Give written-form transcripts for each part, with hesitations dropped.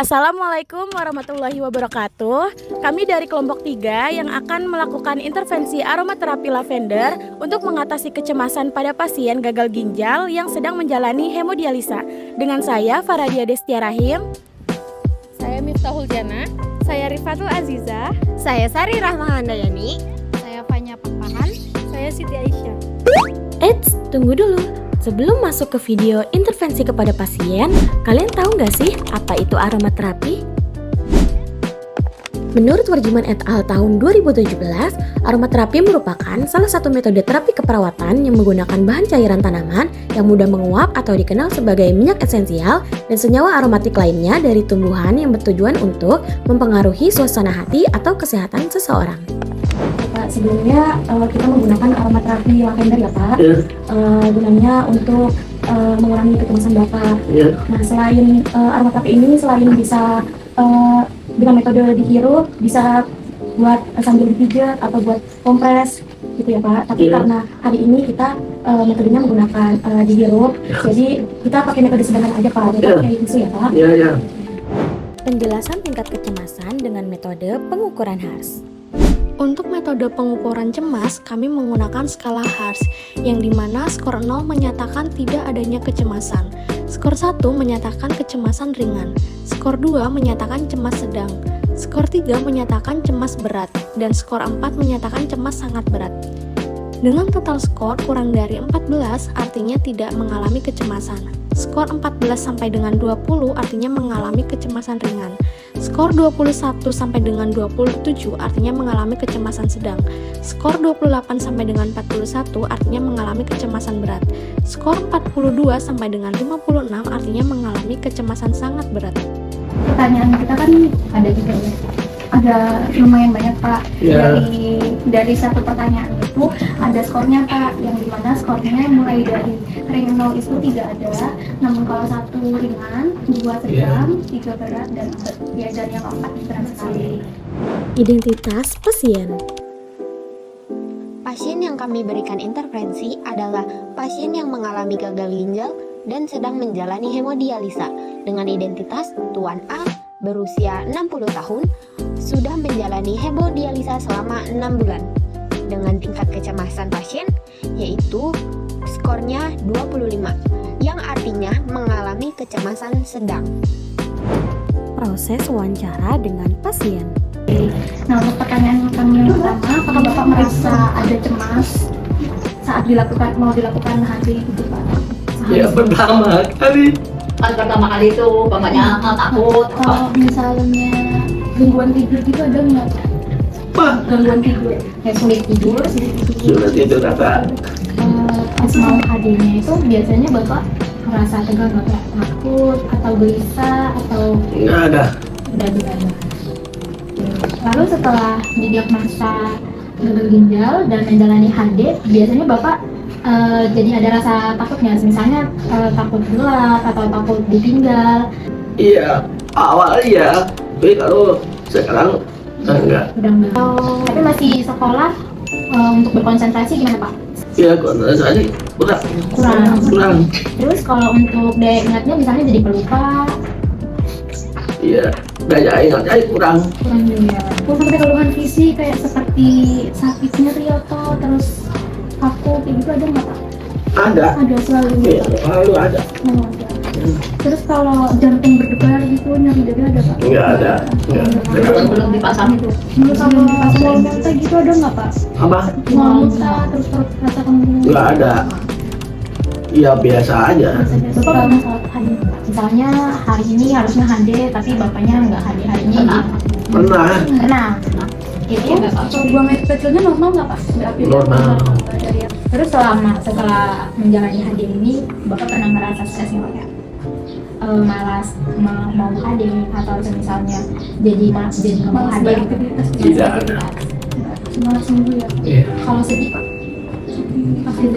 Assalamualaikum warahmatullahi wabarakatuh. Kami dari kelompok 3 yang akan melakukan intervensi aromaterapi lavender untuk mengatasi kecemasan pada pasien gagal ginjal yang sedang menjalani hemodialisa. Dengan saya Faradia Destia Rahim. Saya Miftahul Jana. Saya Rifatul Aziza. Saya Sari Rahma Handayani. Saya Fanya Pakpahan. Saya Siti Aisyah. Eits, tunggu dulu. Sebelum masuk ke video intervensi kepada pasien, kalian tahu nggak sih apa itu aromaterapi? Menurut Warjiman et al. Tahun 2017, aromaterapi merupakan salah satu metode terapi keperawatan yang menggunakan bahan cairan tanaman yang mudah menguap atau dikenal sebagai minyak esensial dan senyawa aromatik lainnya dari tumbuhan yang bertujuan untuk mempengaruhi suasana hati atau kesehatan seseorang. Pak, sebelumnya kita menggunakan aromaterapi lavender ya Pak. Gunanya untuk mengurangi kecemasan Bapak. Nah, selain aromaterapi ini selain bisa dengan metode dihirup, bisa buat sambil dipijat atau buat kompres gitu ya Pak. Tapi karena hari ini kita metodenya menggunakan dihirup, jadi kita pakai metode sederhana aja Pak. Kita pakai tisu ya Pak. Penjelasan tingkat kecemasan dengan metode pengukuran HARS. Untuk metode pengukuran cemas, kami menggunakan skala HARS, yang dimana skor 0 menyatakan tidak adanya kecemasan, skor 1 menyatakan kecemasan ringan, skor 2 menyatakan cemas sedang, skor 3 menyatakan cemas berat, dan skor 4 menyatakan cemas sangat berat. Dengan total skor kurang dari 14 artinya tidak mengalami kecemasan. Skor 14 sampai dengan 20 artinya mengalami kecemasan ringan. Skor 21 sampai dengan 27 artinya mengalami kecemasan sedang. Skor 28 sampai dengan 41 artinya mengalami kecemasan berat. Skor 42 sampai dengan 56 artinya mengalami kecemasan sangat berat. Pertanyaan kita kan ada juga ya. Ada lumayan banyak Pak. Dari satu pertanyaan itu ada skornya Pak, yang dimana skornya mulai dari ring 0 itu tidak ada, namun kalau 1 ringan, 2 sedang, 3 berat, dan yang 4 berat sekali. Identitas pasien. Pasien yang kami berikan intervensi adalah pasien yang mengalami gagal ginjal dan sedang menjalani hemodialisa dengan identitas Tuan A, berusia 60 tahun, sudah menjalani hemodialisa selama 6 bulan dengan tingkat kecemasan pasien yaitu skornya 25 yang artinya mengalami kecemasan sedang. Proses wawancara dengan pasien. Nah, untuk pertanyaan kami yang pertama, apakah Bapak merasa ada cemas saat mau dilakukan HB gitu Pak? Ya, pertama kali itu bapaknya takut. Kalau misalnya gangguan tidur gitu ada nggak? Gangguan tidur, kayak sulit tidur apa? Pas mau HD-nya itu biasanya Bapak merasa tegang nggak? Takut atau gelisah atau Nggak ada. udah ada? Lalu setelah didiagnosa gagal ginjal dan menjalani HD, biasanya Bapak jadi ada rasa takut nggak? Misalnya takut gelap atau takut ditinggal? Iya, awal iya. Tapi kalau sekarang enggak. Udah enggak. Tapi masih sekolah untuk berkonsentrasi gimana Pak? Iya, konsentrasi kurang. Terus kalau untuk daya ingatnya misalnya jadi pelupa? Iya, daya ingatnya kurang. Juga. Kalau sampai keluhan fisik kayak seperti sakit nyeri atau terus kaku kayak gitu ada nggak Pak? Ada. Ada selalu. Iya, selalu ada. Oh, ada. Terus kalau jantung berdebar gitu nyeri dada ada Pak? Enggak ada. Belum dipasang itu. Menurut kalau mual muntah gitu ada nggak Pak? Apa? Mual muntah terus perut rasa kembung? Enggak ada. Iya, biasa aja. Bapak pernah salat HD? Misalnya hari ini harusnya HD tapi bapaknya nggak HD hari ini. Pernah. Pernah. Itu buang air kecilnya normal nggak Pak? Normal. Terus setelah menjalani HD ini Bapak pernah merasa stres nggak ya? Malas mau HD atau misalnya jadi nggak mau HD? Tidak ada. Malas sembuh ya? Iya. Kalau sedih Pak?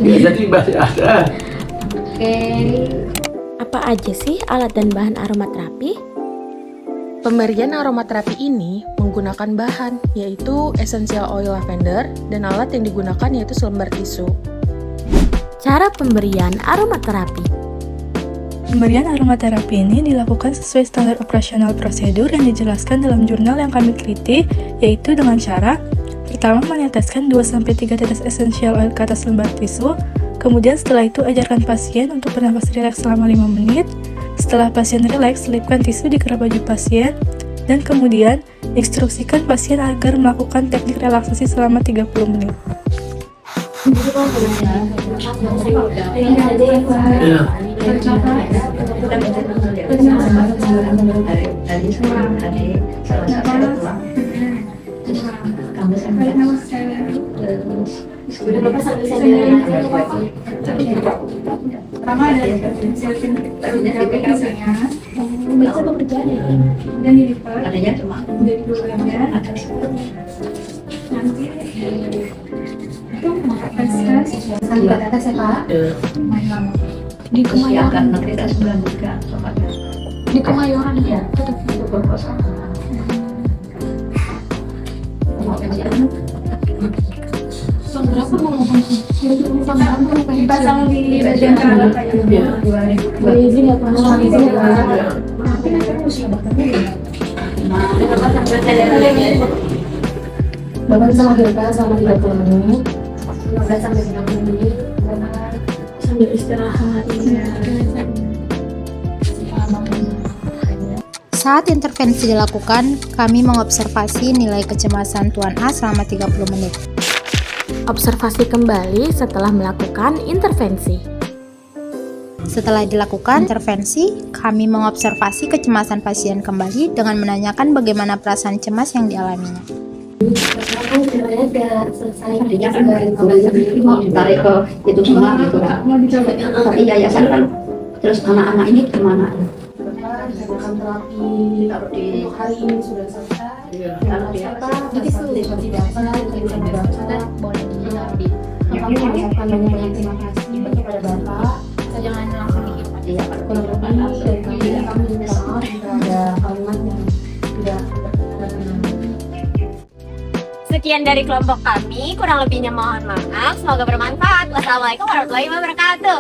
Ya, jadi masih ada. Oke. Apa aja sih alat dan bahan aromaterapi? Pemberian aromaterapi ini menggunakan bahan yaitu essential oil lavender dan alat yang digunakan yaitu selembar tisu. Cara pemberian aromaterapi. Pemberian aromaterapi ini dilakukan sesuai standar operasional prosedur yang dijelaskan dalam jurnal yang kami teliti, yaitu dengan cara pertama meneteskan 2-3 tetes essential oil ke atas lembar tisu, kemudian setelah itu ajarkan pasien untuk bernafas rileks selama 5 menit. Setelah pasien rileks, selipkan tisu di kerah baju pasien, dan kemudian instruksikan pasien agar melakukan teknik relaksasi selama 30 menit. Di Kemayoran. Di Kemayoran ya. Berapa mau dipasang di bagian kanan? Izin ya Pak. Izin ya Pak. Bapak bisa menghidupkan selama 30 menit. 15 sampai 30 menit. Sambil istirahat. Saat intervensi dilakukan, kami mengobservasi nilai kecemasan Tuan A selama 30 menit. Observasi kembali setelah melakukan intervensi. Setelah dilakukan intervensi, kami mengobservasi kecemasan pasien kembali dengan menanyakan bagaimana perasaan cemas yang dialaminya. Ditarik ke itu semua gitu kan. Tapi yayasan kan terus anak-anak ini gimana? Terapi taruh di hari ini sudah selesai. Taruh di apa? Jadi boleh ditaruh di. Kami mengucapkan banyak terima kasih kepada Bapak. Saya jangan langsung dikit. Iya, kurang lebih dari kami minta maaf jika ada kalimat yang tidak berkenan. Sekian dari kelompok kami, kurang lebihnya mohon maaf. Semoga bermanfaat. Wassalamualaikum warahmatullahi wabarakatuh.